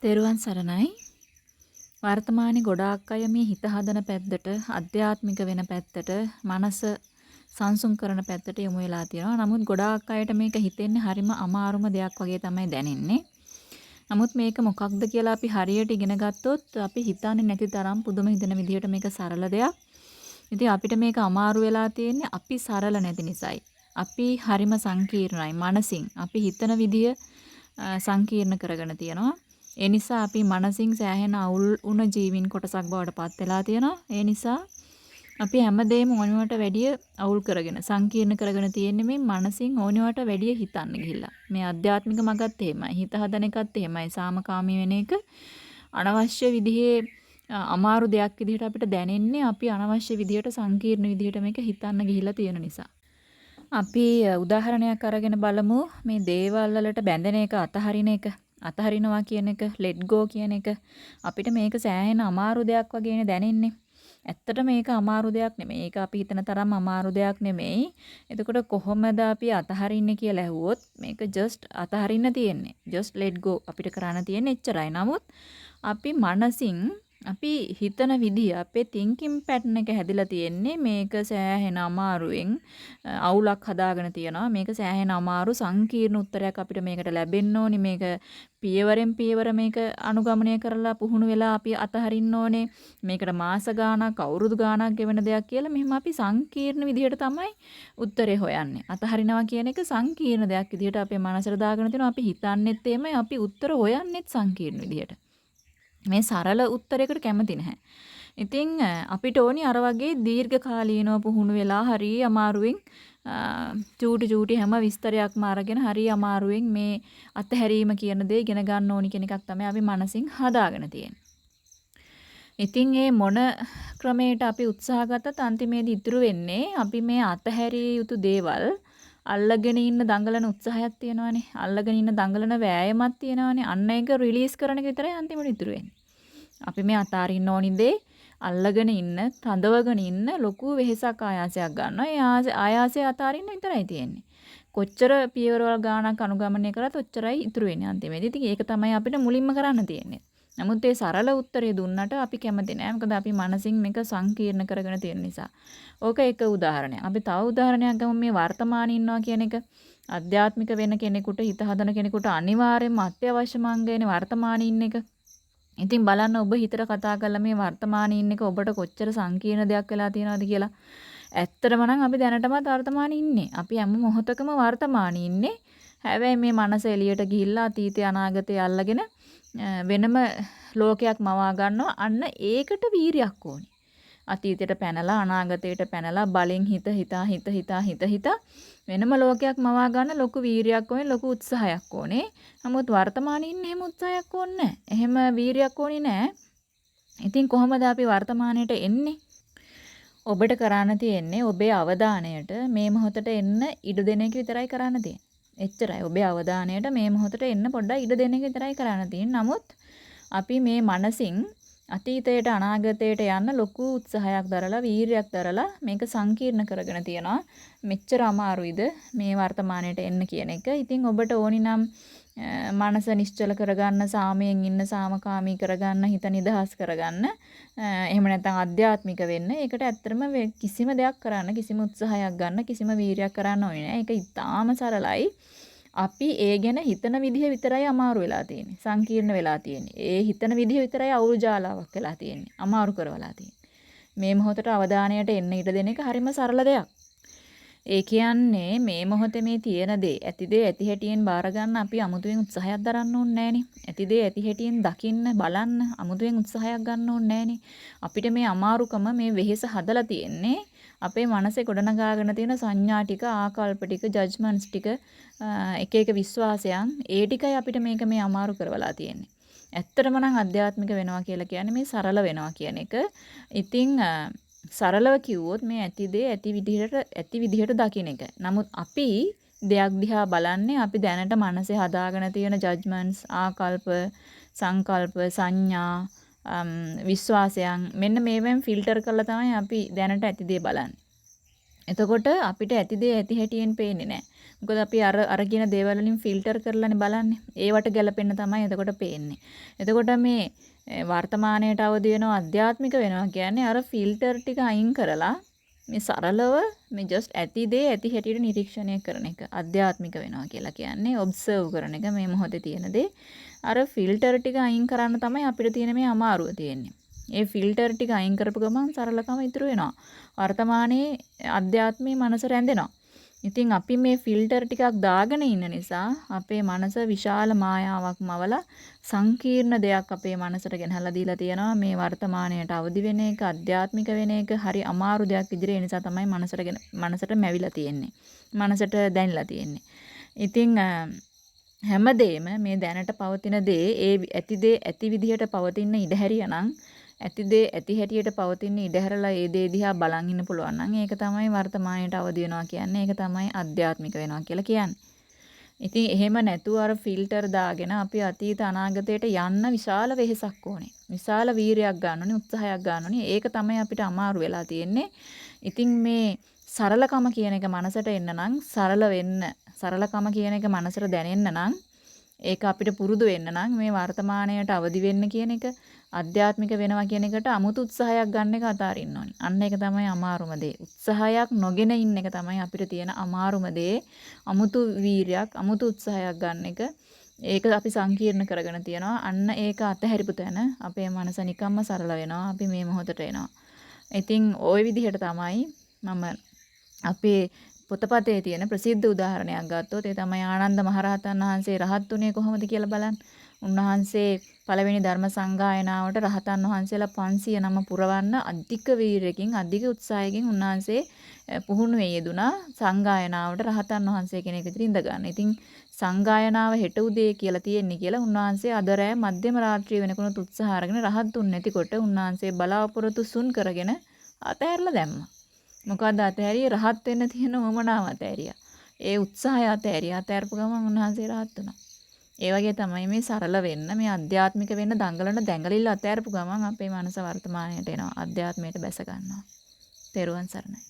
තෙරුවන් සරණයි. වර්තමානයේ ගොඩාක් අය මේ හිත හදන පැත්තට, අධ්‍යාත්මික වෙන පැත්තට, මනස සංසුන් කරන පැත්තට යොමු වෙලා තියෙනවා. නමුත් ගොඩාක් අයට මේක හිතෙන්නේ හරිම අමාරුම දෙයක් වගේ තමයි දැනෙන්නේ. නමුත් මේක මොකක්ද කියලා අපි හරියට ඉගෙන ගත්තොත් අපි හිතන්නේ නැති තරම් පුදුම හිතෙන විදිහට මේක සරල දෙයක්. ඉතින් අපිට මේක අමාරු වෙලා තියෙන්නේ අපි සරල නැති නිසායි. අපි හරිම සංකීර්ණයි මනසින්. අපි හිතන විදිය සංකීර්ණ කරගෙන තියෙනවා. ඒ නිසා අපි මනසින් සෑහෙන අවුල් වුණ ජීවින් කොටසක් බවට පත් වෙලා තියෙනවා. ඒ නිසා අපි හැමදේම ඕනෙවට වැඩිය අවුල් කරගෙන සංකීර්ණ කරගෙන තියෙන්නේ මේ මනසින් ඕනෙවට වැඩිය හිතන්න ගිහිල්ලා. මේ ආධ්‍යාත්මික මගත් එහෙමයි. හිත හදන එකත් එහෙමයි. සාමකාමී වෙන එක අනවශ්‍ය විදිහේ අමාරු දෙයක් විදිහට අපිට දැනෙන්නේ අපි අනවශ්‍ය විදිහට සංකීර්ණ විදිහට මේක හිතන්න ගිහිල්ලා තියෙන නිසා. අපි උදාහරණයක් අරගෙන බලමු මේ දේවල් වලට බැඳෙන එක අතහරින එක. අතහරිනවා කියන එක, let go කියන එක අපිට මේක සෑහෙන අමාරු දෙයක් වගේනේ දැනෙන්නේ. ඇත්තට මේක අමාරු දෙයක් නෙමෙයි. ඒක අපි හිතන තරම් අමාරු දෙයක් නෙමෙයි. එතකොට කොහොමද අපි අතහරින්නේ කියලා ඇහුවොත් මේක just අතහරින්න තියෙන්නේ. just let go අපිට කරන්න තියෙන්නේ එච්චරයි. නමුත් අපි මනසින් අපි හිතන විදිය අපේ thinking pattern එක හැදිලා තියෙන්නේ මේක සෑහෙන අමාරුවෙන් අවුලක් හදාගෙන තියනවා. මේක සෑහෙන අමාරු සංකීර්ණ උත්තරයක් අපිට මේකට ලැබෙන්න ඕනි. මේක පියවරෙන් පියවර මේක අනුගමනය කරලා පුහුණු වෙලා අපි අතහරින්න ඕනේ. මේකට මාස ගාණක් අවුරුදු ගාණක් ගෙවන දෙයක් කියලා මෙහෙම අපි සංකීර්ණ විදිහට තමයි උත්තරේ හොයන්නේ. අතහරිනවා කියන එක සංකීර්ණ දෙයක් විදිහට අපේ මනසට දාගෙන තිනවා. අපි හිතන්නෙත් එහෙමයි. අපි උත්තර හොයන්නෙත් සංකීර්ණ විදිහට. මේ සරල උත්තරයකට කැමති නැහැ. ඉතින් අපිට ඕනි අර වගේ දීර්ඝකාලීනව පුහුණු වෙලා හරි අමාරුවෙන් චූටි හැම විස්තරයක්ම අරගෙන හරි අමාරුවෙන් මේ අතහැරීම කියන දේ ඉගෙන ගන්න ඕනි කියන එකක් තමයි අපි මනසින් හදාගෙන තියෙන්නේ. ඉතින් මේ මොන ක්‍රමයකට අපි උත්සාහ ගත්තත් අන්තිමේදී ඉතුරු වෙන්නේ අපි මේ අතහැරිය යුතු දේවල් අල්ලගෙන ඉන්න දඟලන උත්සාහයක් තියෙනවානේ. අල්ලගෙන ඉන්න දඟලන වෑයමක් තියෙනවානේ. අන්න ඒක රිලීස් කරන එක විතරයි අන්තිමට ඉතුරු වෙන්නේ. අපි මේ අතාරින්න ඕනි දේ අල්ලගෙන ඉන්න, තඳවගෙන ඉන්න ලොකු වෙහෙසක් ආයාසයක් ගන්නවා. ඒ ආයාසය අතාරින්න විතරයි තියෙන්නේ. කොච්චර පියවරවල් ගාණක් අනුගමනය කරත් ඔච්චරයි ඉතුරු වෙන්නේ අන්තිමේදී. ඉතින් ඒක තමයි අපිට මුලින්ම කරන්න තියෙන්නේ. නමුත් ඒ සරල උත්තරේ දුන්නට අපි කැමති නෑ. මොකද අපි මනසින් මේක සංකීර්ණ කරගෙන තියෙන නිසා. ඕක එක උදාහරණයක්. අපි තව උදාහරණයක් ගමු මේ වර්තමානයේ ඉන්නවා කියන එක. අධ්‍යාත්මික වෙන කෙනෙකුට හිත හදන කෙනෙකුට අනිවාර්යයෙන්ම අත්‍යවශ්‍යම අංගයනේ වර්තමානයේ ඉන්න එක. ඉතින් බලන්න ඔබ හිතට කතා කරලා මේ වර්තමානයේ ඉන්න එක ඔබට කොච්චර සංකීර්ණ දෙයක් වෙලා තියෙනවද කියලා. ඇත්තටම නම් අපි දැනටමත් වර්තමානයේ ඉන්නේ. අපි හැම මොහොතකම වර්තමානයේ ඉන්නේ. හැබැයි මේ මනස එළියට ගිහිල්ලා අතීතය අනාගතය අල්ලගෙන වෙනම ලෝකයක් මවා ගන්නවා. අන්න ඒකට වීරියක් ඕනේ. අතීතයට පැනලා අනාගතයට පැනලා බලෙන් හිත වෙනම ලෝකයක් මවා ගන්න ලොකු වීරියක් ඕනේ, ලොකු උත්සාහයක් ඕනේ. නමුත් වර්තමානයේ ඉන්න එහෙම උත්සාහයක් ඕනේ නැහැ. එහෙම වීරියක් ඕනේ නැහැ. ඉතින් කොහොමද අපි වර්තමානයට එන්නේ? ඔබට කරන්න තියෙන්නේ ඔබේ අවධානයට මේ මොහොතට එන්න ඉඩ දෙන එක විතරයි කරන්න තියෙන්නේ. එච්චරයි. ඔබේ අවධානයට මේ මොහොතට එන්න පොඩ්ඩක් ඉඩ දෙන එක විතරයි කරන්න තියෙන්නේ. නමුත් අපි මේ මනසින් අතීතයට අනාගතයට යන්න ලොකු උත්සාහයක් දරලා වීරියක් දරලා මේක සංකීර්ණ කරගෙන තියනවා. මෙච්චර අමාරුයිද මේ වර්තමානයට එන්න කියන එක. ඉතින් ඔබට ඕනි නම් මනස නිශ්චල කරගන්න, සාමයෙන් ඉන්න, සාමකාමී කරගන්න, හිත නිදහස් කරගන්න. එහෙම නැත්නම් අධ්‍යාත්මික වෙන්න. ඒකට ඇත්තටම කිසිම දෙයක් කරන්න, කිසිම උත්සාහයක් ගන්න, කිසිම වීරියක් කරන්න ඕනේ නැහැ. ඒක ඉතාම සරලයි. අපි ඒ ගැන හිතන විදිහ විතරයි අමාරු වෙලා තියෙන්නේ. සංකීර්ණ වෙලා තියෙන්නේ. ඒ හිතන විදිහ විතරයි අවුල් ජාලාවක් වෙලා තියෙන්නේ. අමාරු කරවලා තියෙන්නේ. මේ මොහොතට අවධානයට එන්න ඉඩ දෙන එක හරිම සරල දෙයක්. ඒ කියන්නේ මේ මොහොතේ මේ තියෙන දේ ඇති දේ ඇති හැටියෙන් බාර ගන්න අපි අමුතුවෙන් උත්සාහයක් දරන්න ඕනේ නෑනේ. ඇති දේ ඇති හැටියෙන් දකින්න බලන්න අමුතුවෙන් උත්සාහයක් ගන්න ඕනේ නෑනේ. අපිට මේ අමාරුකම මේ වෙහෙස හදලා තියෙන්නේ අපේ මනසේ ගොඩනගාගෙන තියෙන සංඥා ටික, ආකල්ප ටික, ජජ්මන්ට්ස් ටික, එක විශ්වාසයන් ඒ ටිකයි අපිට මේක මේ අමාරු කරවලා තියෙන්නේ. ඇත්තටම නම් අධ්‍යාත්මික වෙනවා කියලා කියන්නේ මේ සරල වෙනවා කියන එක. ඉතින් සරලව කිව්වොත් මේ ඇති දේ ඇති විදිහට දකින්න එක. නමුත් අපි දෙයක් දිහා බලන්නේ අපි දැනට මනසේ හදාගෙන තියෙන ජජ්මන්ට්ස්, ආකල්ප, සංකල්ප, සංඥා, විශ්වාසයන් මෙන්න මේවෙන් ෆිල්ටර් කරලා තමයි අපි දැනට ඇති දේ බලන්නේ. එතකොට අපිට ඇති දේ ඇති හැටියෙන් පේන්නේ නැහැ. මොකද අපි අර කියන දේවල් වලින් ෆිල්ටර් කරලානේ බලන්නේ. ඒවට ගැලපෙන්න තමයි එතකොට පේන්නේ. එතකොට මේ වර්තමානයට අවදි වෙනවා අධ්‍යාත්මික වෙනවා කියන්නේ අර ෆිල්ටර් ටික අයින් කරලා මේ සරලව මේ ජස්ට් ඇති දේ ඇති හැටියට නිරීක්ෂණය කරන එක. අධ්‍යාත්මික වෙනවා කියලා කියන්නේ ඔබ්සර්ව් කරන එක මේ මොහොතේ තියෙන දේ. අර ෆිල්ටර් ටික අයින් කරන්න තමයි අපිට තියෙන මේ අමාරුව තියෙන්නේ. ඒ ෆිල්ටර් ටික අයින් කරපු ගමන් සරලකම ඉතුරු වෙනවා. වර්තමානයේ අධ්‍යාත්මයේ මනස රැඳෙනවා. ඉතින් අපි මේ ෆිල්ටර් ටිකක් දාගෙන ඉන්න නිසා අපේ මනස විශාල මායාවක් මවලා සංකීර්ණ දෙයක් අපේ මනසට ගෙනහැලා දීලා තියෙනවා. මේ වර්තමානයට අවදි වෙන එක, අධ්‍යාත්මික වෙන එක හරි අමාරු දෙයක් විදිහට ඒ නිසා තමයි මනසට මැවිලා තියෙන්නේ. මනසට දැනිලා තියෙන්නේ. ඉතින් හැමදේම මේ දැනට පවතින දේ ඒ ඇති දේ ඇති විදිහට පවතින ඉඩ හැරියානම් ඇති දේ ඇති හැටියට පවතින ඉඩ හැරලා ඒ දේ දිහා බලන් ඉන්න පුළුවන් නම් ඒක තමයි වර්තමානයට අවදි වෙනවා කියන්නේ. ඒක තමයි අධ්‍යාත්මික වෙනවා කියලා කියන්නේ. ඉතින් එහෙම නැතුව අර ෆිල්ටර් දාගෙන අපි අතීත අනාගතයට යන්න විශාල වෙහෙසක් ඕනේ. විශාල වීරයක් ගන්න ඕනේ, උත්සාහයක් ගන්න ඕනේ. ඒක තමයි අපිට අමාරු වෙලා තියෙන්නේ. ඉතින් මේ සරලකම කියන එක මනසට එන්න නම් සරල වෙන්න, සරලකම කියන එක මනසට දැනෙන්න නම් ඒක අපිට පුරුදු වෙන්න නම් මේ වර්තමානයට අවදි වෙන්න කියන එක අධ්‍යාත්මික වෙනවා කියන එකට 아무තු උත්සාහයක් ගන්න එක අතාරින්න ඕනේ. අන්න ඒක තමයි අමාරුම දේ. උත්සාහයක් නොගෙන ඉන්න එක තමයි අපිට තියෙන අමාරුම දේ. 아무තු වීරයක්, 아무තු උත්සාහයක් ගන්න එක. ඒක අපි සංකීර්ණ කරගෙන තියනවා. අන්න ඒක අතහැරිපු තැන අපේ මනස නිකම්ම සරල වෙනවා. අපි මේ මොහොතට එනවා. ඉතින් ওই විදිහට තමයි මම අපේ පොතපතේ තියෙන ප්‍රසිද්ධ උදාහරණයක් ගත්තොත් ඒ තමයි ආනන්ද මහරහතන් වහන්සේ රහත් උනේ කොහොමද කියලා බලන්න. උන්වහන්සේ පළවෙනි ධර්ම සංගායනාවට රහතන් වහන්සේලා 500 නම පුරවන්න අධික වීරයකින් අධික උත්සාහයකින් උන්වහන්සේ පුහුණුවේ යෙදුනා සංගායනාවට රහතන් වහන්සේ කෙනෙක් විදිහට ඉඳ ගන්න. ඉතින් සංගායනාව හෙට උදේ කියලා තියෙන්නේ කියලා උන්වහන්සේ අද රෑ මධ්‍යම රාත්‍රිය වෙනකොට උත්සාහ අරගෙන රහත් දුන්නේ නැතිකොට උන්වහන්සේ බලාපොරොත්තු සුන් කරගෙන අතහැරලා දැම්මා. මොකද අතහැරියේ රහත් වෙන්න තියෙන උවමනාව අතහැරියා. ඒ උත්සාහය අතහැරියා. අතහැරපු ගමන් උන්වහන්සේ රහත් වුණා. ඒ වගේ තමයි මේ සරල වෙන්න, මේ අධ්‍යාත්මික වෙන්න දඟලන දැඟලිල්ල අතහැරපු ගමන් අපේ මනස වර්තමානයට එනවා. අධ්‍යාත්මයට බැස ගන්නවා. තෙරුවන් සරණයි.